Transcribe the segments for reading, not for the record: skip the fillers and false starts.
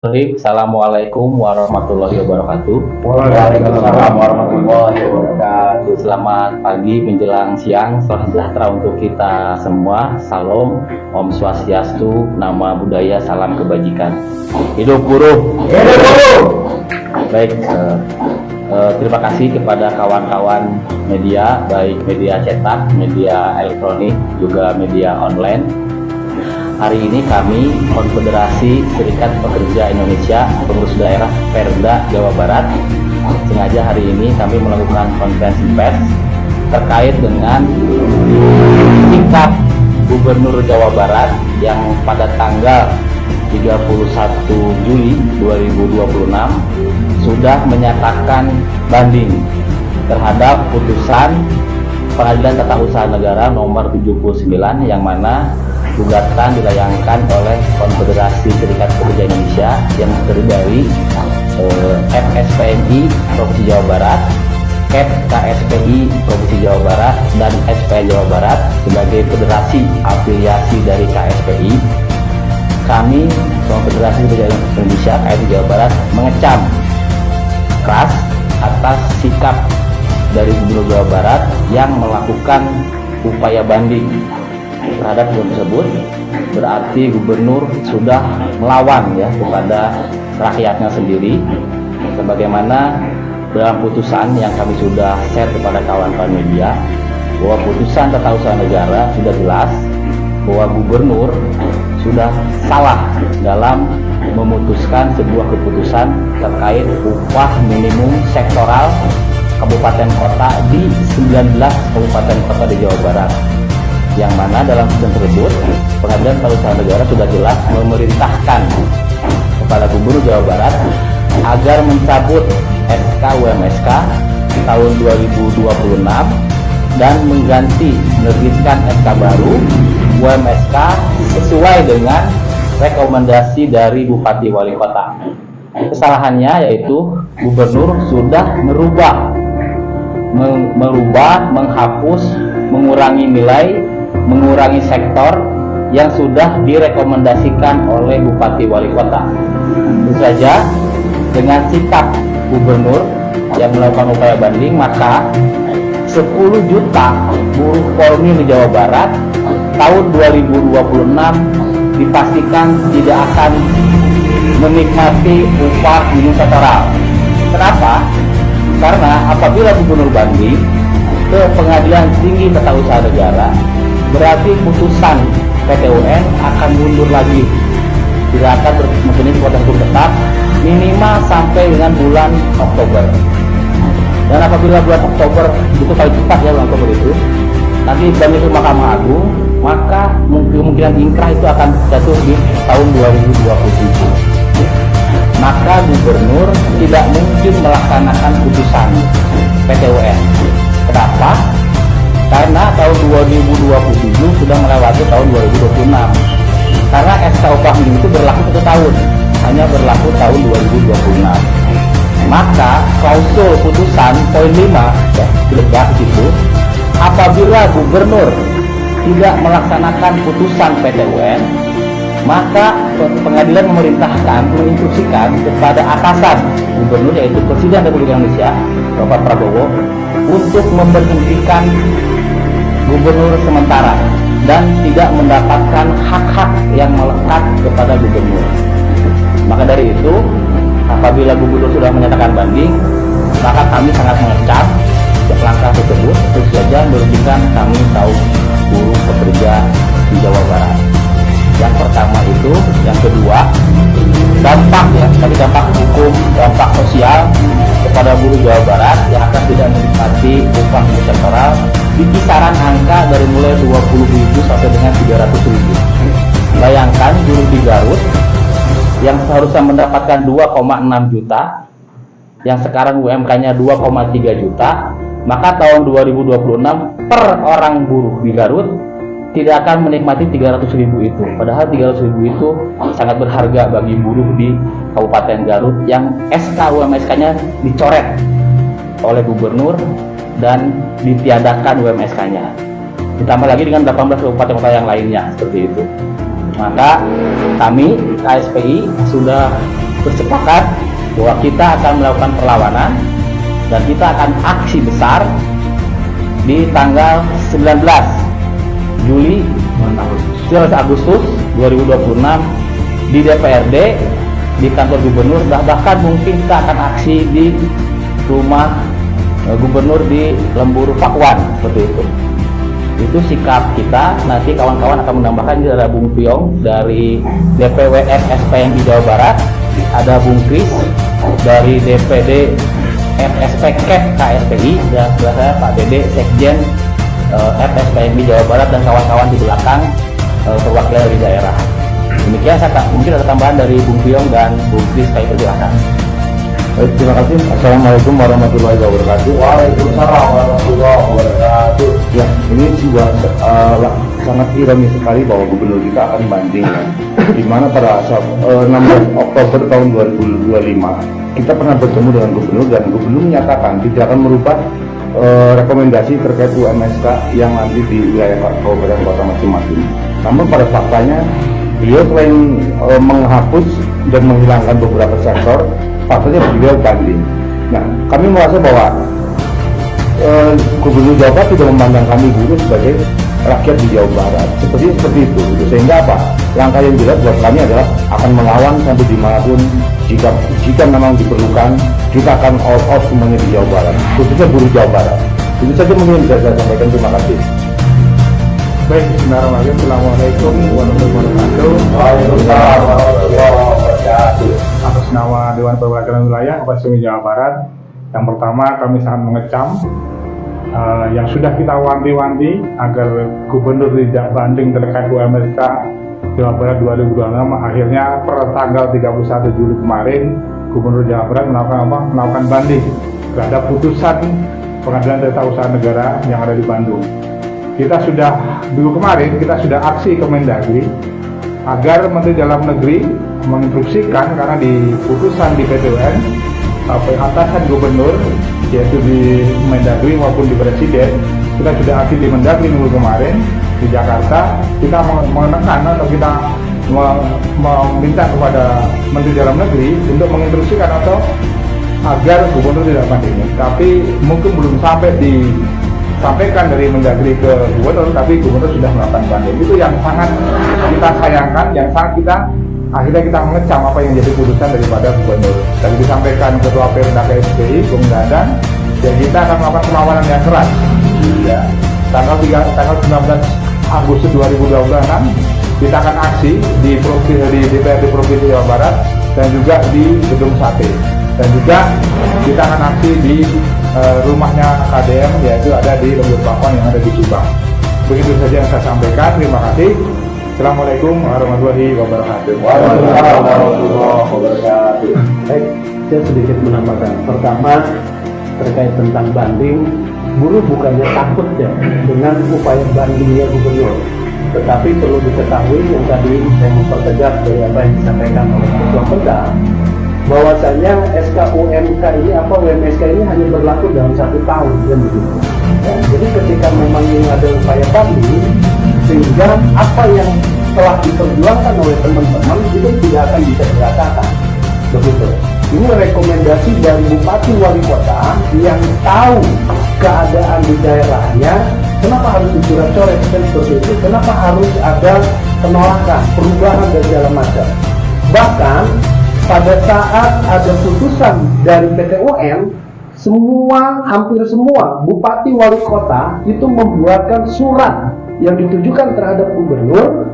Assalamualaikum warahmatullahi wabarakatuh. Waalaikumsalam warahmatullahi wabarakatuh. Selamat pagi menjelang siang, salam sejahtera untuk kita semua. Salam, Om Swastiastu, nama budaya, salam kebajikan. Hidup buruh. Hidup buruh. Baik, terima kasih kepada kawan-kawan media, baik media cetak, media elektronik, juga media online. Hari ini kami, Konfederasi Serikat Pekerja Indonesia Pengurus Daerah Perda Jawa Barat, sengaja hari ini kami melakukan konferensi pers terkait dengan sikap Gubernur Jawa Barat yang pada tanggal 31 Juli 2026 sudah menyatakan banding terhadap putusan Pengadilan Tata Usaha Negara nomor 79 yang mana gugatan dilayangkan oleh Konfederasi Serikat Pekerja Indonesia yang terdiri dari FSPMI Provinsi Jawa Barat, KSPI Provinsi Jawa Barat, dan SPI Jawa Barat sebagai federasi afiliasi dari KSPI. Kami, Konfederasi Pekerja Indonesia KSPI Jawa Barat, mengecam keras atas sikap dari Gubernur Jawa Barat yang melakukan upaya banding terhadap gubernur tersebut. Berarti gubernur sudah melawan ya kepada rakyatnya sendiri, sebagaimana dalam putusan yang kami sudah share kepada kawan-kawan media bahwa putusan Tata Usaha Negara sudah jelas bahwa gubernur sudah salah dalam memutuskan sebuah keputusan terkait upah minimum sektoral kabupaten kota di 19 kabupaten kota di Jawa Barat, yang mana dalam putusan tersebut Pengadilan Tata Usaha Negara sudah jelas memerintahkan kepada Gubernur Jawa Barat agar mencabut SK UMSK tahun 2026 dan mengganti menerbitkan SK baru UMSK sesuai dengan rekomendasi dari Bupati Wali Kota. Kesalahannya yaitu Gubernur sudah merubah, menghapus, mengurangi nilai, mengurangi sektor yang sudah direkomendasikan oleh Bupati Wali Kota. Tentu saja dengan sikap Gubernur yang melakukan upaya banding, maka 10 juta buruh formil di Jawa Barat tahun 2026 dipastikan tidak akan menikmati upah minimum sektoral. Kenapa? Karena apabila Gubernur banding ke Pengadilan Tinggi Tata Usaha Negara, berarti putusan PT UN akan mundur lagi, tidak akan mempunyai kekuatan hukum tetap minimal sampai dengan bulan Oktober. Dan apabila bulan Oktober itu paling cepat ya, bulan Oktober itu nanti banding ke Mahkamah Agung, maka kemungkinan ingkrah itu akan jatuh di tahun 2027. Maka Gubernur tidak mungkin melaksanakan putusan PT UN. Kenapa? Karena tahun 2027 sudah melewati tahun 2026. Karena SK upah minimum itu berlaku 1 tahun, hanya berlaku tahun 2026. Maka klausul putusan poin 5 ya, diletak di situ, apabila Gubernur tidak melaksanakan putusan PT UN, maka pengadilan memerintahkan, menginstruksikan kepada atasan Gubernur yaitu Presiden Republik Indonesia Bapak Prabowo untuk memberhentikan Gubernur sementara dan tidak mendapatkan hak-hak yang melekat kepada Gubernur. Maka dari itu, apabila Gubernur sudah menyatakan banding, maka kami sangat mengecam langkah tersebut, tentu saja merugikan kami kaum buruh pekerja di Jawa Barat. Yang pertama itu, yang kedua, dampak ya, tadi dampak hukum, dampak sosial kepada buruh Jawa Barat yang akan tidak menikmati upah minimum sektoral di kisaran angka dari mulai 20.000 sampai dengan 300.000. Bayangkan buruh di Garut yang seharusnya mendapatkan 2,6 juta, yang sekarang UMK-nya 2,3 juta, maka tahun 2026 per orang buruh di Garut tidak akan menikmati 300.000 itu. Padahal 300.000 itu sangat berharga bagi buruh di Kabupaten Garut yang SK UMSK-nya dicoret oleh Gubernur dan ditiadakan UMSK-nya. Ditambah lagi dengan 18 kabupaten kota yang lainnya seperti itu. Maka kami KSPI sudah bersepakat bahwa kita akan melakukan perlawanan dan kita akan aksi besar di tanggal 19 Juli 19 Agustus 2026 di DPRD, di kantor gubernur, bahkan mungkin kita akan aksi di rumah gubernur di Lemburu Pakuan, seperti itu. Itu sikap kita. Nanti kawan-kawan akan menambahkan, ada Bung Piong dari DPW FSPMI Jawa Barat, ada Bung Kris dari DPD FSP KSPI, dan sebelah saya Pak Dede Sekjen FSPMI Jawa Barat, dan kawan-kawan di belakang perwakilan dari daerah. Demikian, mungkin ada tambahan dari Bung Piong dan Bung Kris, kami persilakan. Baik, terima kasih. Assalamualaikum warahmatullahi wabarakatuh. Waalaikumsalam warahmatullahi wabarakatuh. Ya, ini juga sangat ironis sekali bahwa gubernur kita akan banding, di mana pada saat 16 Oktober tahun 2025 kita pernah bertemu dengan gubernur, dan gubernur menyatakan tidak akan merubah rekomendasi terkait UMSK yang nanti di wilayah kabupaten kota masing-masing. Namun pada faktanya beliau selain menghapus dan menghilangkan beberapa sektor, faktanya beliau banding. Nah, kami merasa bahwa Gubernur Jawa Barat tidak memandang kami buruh sebagai rakyat di Jawa Barat, seperti itu. Sehingga apa? Langkah yang jelas buat kami adalah akan melawan sampai dimanapun, jika memang diperlukan, kita akan all out semuanya di Jawa Barat, khususnya buruh Jawa Barat. Itu saja mungkin yang bisa saya sampaikan. Terima kasih. Baik, bismillahirrahmanirrahim. Assalamualaikum warahmatullahi wabarakatuh. Waalaikumsalam warahmatullahi wabarakatuh. Atas nama Dewan Perwakilan Wilayah FSPMI Jawa Barat, yang pertama kami sangat mengecam yang sudah kita wanti-wanti agar gubernur tidak banding terkait UMSK Jawa Barat 2026. Akhirnya per tanggal 31 Juli kemarin, Gubernur Jawa Barat melakukan banding terhadap putusan Pengadilan Tata Usaha Negara yang ada di Bandung. Dulu kemarin kita sudah aksi ke Mendagri agar Menteri Dalam Negeri menginstruksikan, karena di putusan di PT-UN atasan gubernur, yaitu di Mendagri maupun di Presiden, kita sudah aksi di Mendagri minggu kemarin di Jakarta. Kita menekan atau kita meminta kepada Menteri Dalam Negeri untuk menginstruksikan atau agar gubernur tidak banding. Tapi mungkin belum sampai disampaikan dari Mendagri ke gubernur, tapi gubernur sudah melakukan banding. Itu yang sangat kita sayangkan, yang sangat akhirnya kita mengecam apa yang jadi putusan daripada gubernur. Tadi disampaikan Ketua Perda KSPI, Bung Dadan, dan kita akan melakukan perlawanan yang keras. Ya, tanggal 19 Agustus 2026 kita akan aksi di DPRD Provinsi Jawa Barat dan juga di Gedung Sate, dan juga kita akan aksi di rumahnya KDM, yaitu ada di Lembur Pakuan yang ada di Subang. Begitu saja yang saya sampaikan. Terima kasih. Assalamualaikum warahmatullahi wabarakatuh. Waalaikumsalam warahmatullahi wabarakatuh. Baik, saya sedikit menambahkan. Pertama, terkait tentang banding, buruh bukannya takut ya dengan upaya bandingnya gubernur, tetapi perlu diketahui yang tadi saya mempertegas dari apa yang disampaikan oleh Ketua Perda, bahwasanya SKUMK ini UMSK ini hanya berlaku dalam 1 tahun dan begitu. Ya, jadi ketika memang ini ada upaya banding, sehingga apa yang telah diperjuangkan oleh teman-teman itu tidak akan bisa dirasakan. Begitu. Ini rekomendasi dari Bupati Wali Kota yang tahu keadaan di daerahnya. Kenapa harus dicoret-coret seperti itu? Kenapa harus ada penolakan, perubahan dan segala macam? Bahkan pada saat ada putusan dari PT-UN, hampir semua Bupati Wali Kota itu membuatkan surat yang ditujukan terhadap gubernur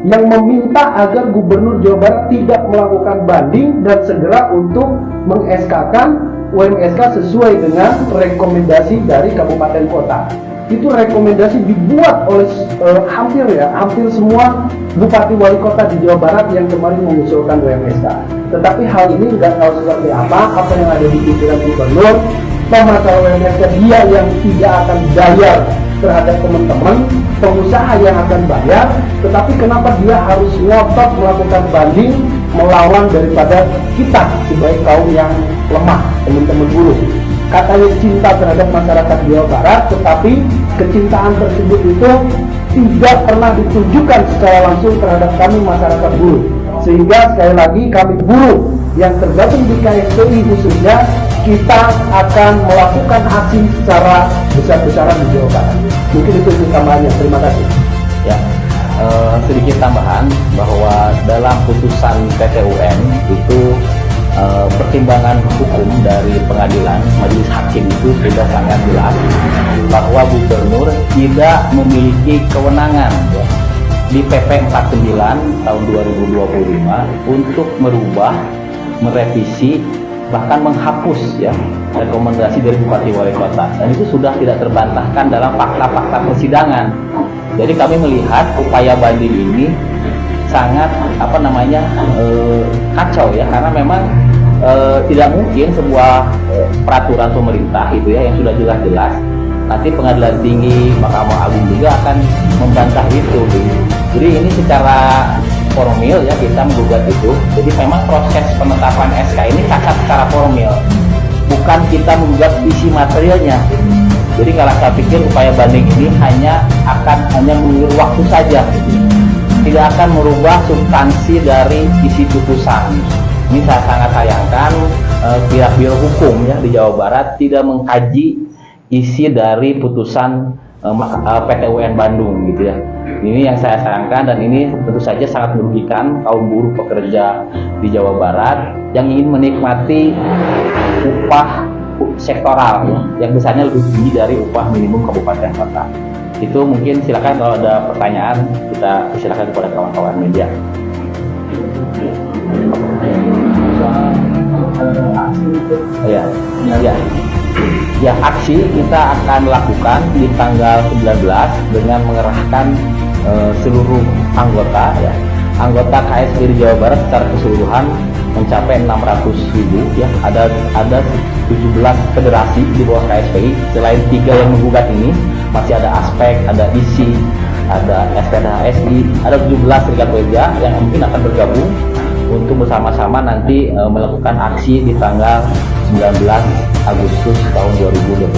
yang meminta agar gubernur Jawa Barat tidak melakukan banding dan segera untuk meng-SK-kan UMSK sesuai dengan rekomendasi dari kabupaten kota. Itu rekomendasi dibuat oleh hampir semua Bupati Wali Kota di Jawa Barat yang kemarin mengusulkan UMSK. Tetapi hal ini nggak tahu seperti apa yang ada di pikiran gubernur. Masalah UMSK dia yang tidak akan bayar terhadap teman-teman pengusaha yang akan bayar, tetapi kenapa dia harus ngotot melakukan banding melawan daripada kita sebagai kaum yang lemah, teman-teman buruh. Katanya cinta terhadap masyarakat Jawa Barat, tetapi kecintaan tersebut itu tidak pernah ditunjukkan secara langsung terhadap kami masyarakat buruh. Sehingga sekali lagi kami buruh yang tergabung di KSPI khususnya, kita akan melakukan aksi secara besar-besaran di Jawa Barat. Mungkin itu tambahannya. Terima kasih. Ya, sedikit tambahan bahwa dalam putusan PT UN itu pertimbangan hukum dari pengadilan majelis hakim itu sudah sangat jelas bahwa gubernur tidak memiliki kewenangan ya, di PP 49 tahun 2025 untuk merubah, merevisi, bahkan menghapus ya rekomendasi dari Bupati Wali Kota, dan itu sudah tidak terbantahkan dalam fakta-fakta persidangan. Jadi kami melihat upaya banding ini sangat kacau ya, karena memang tidak mungkin sebuah peraturan pemerintah itu ya yang sudah jelas-jelas nanti pengadilan tinggi, Mahkamah Agung juga akan membantah itu. Jadi ini secara formil ya kita menggugat itu. Jadi memang proses penetapan SK ini cacat secara formil, bukan kita menggugat isi materialnya. Jadi kalau saya pikir upaya banding ini hanya mengulur waktu saja, tidak akan merubah substansi dari isi putusan. Ini saya sangat sayangkan pihak Biro Hukum ya di Jawa Barat tidak mengkaji isi dari putusan PT UN Bandung gitu ya. Ini yang saya sayangkan, dan ini tentu saja sangat merugikan kaum buruh pekerja di Jawa Barat yang ingin menikmati upah sektoral ya, yang biasanya lebih tinggi dari upah minimum kabupaten kota. Itu mungkin silakan kalau ada pertanyaan kita silakan kepada kawan-kawan media. Ya, aksi kita akan lakukan di tanggal 19 dengan mengerahkan seluruh anggota ya. Anggota KSPI di Jawa Barat secara keseluruhan mencapai 600.000 ya. Ada 17 federasi di bawah KSPI. Selain 3 yang menggugat ini, masih ada Aspek, ada ISI, ada SPDHSI, ada 17 serikat pekerja yang mungkin akan bergabung untuk bersama-sama nanti melakukan aksi di tanggal 19 Agustus tahun 2026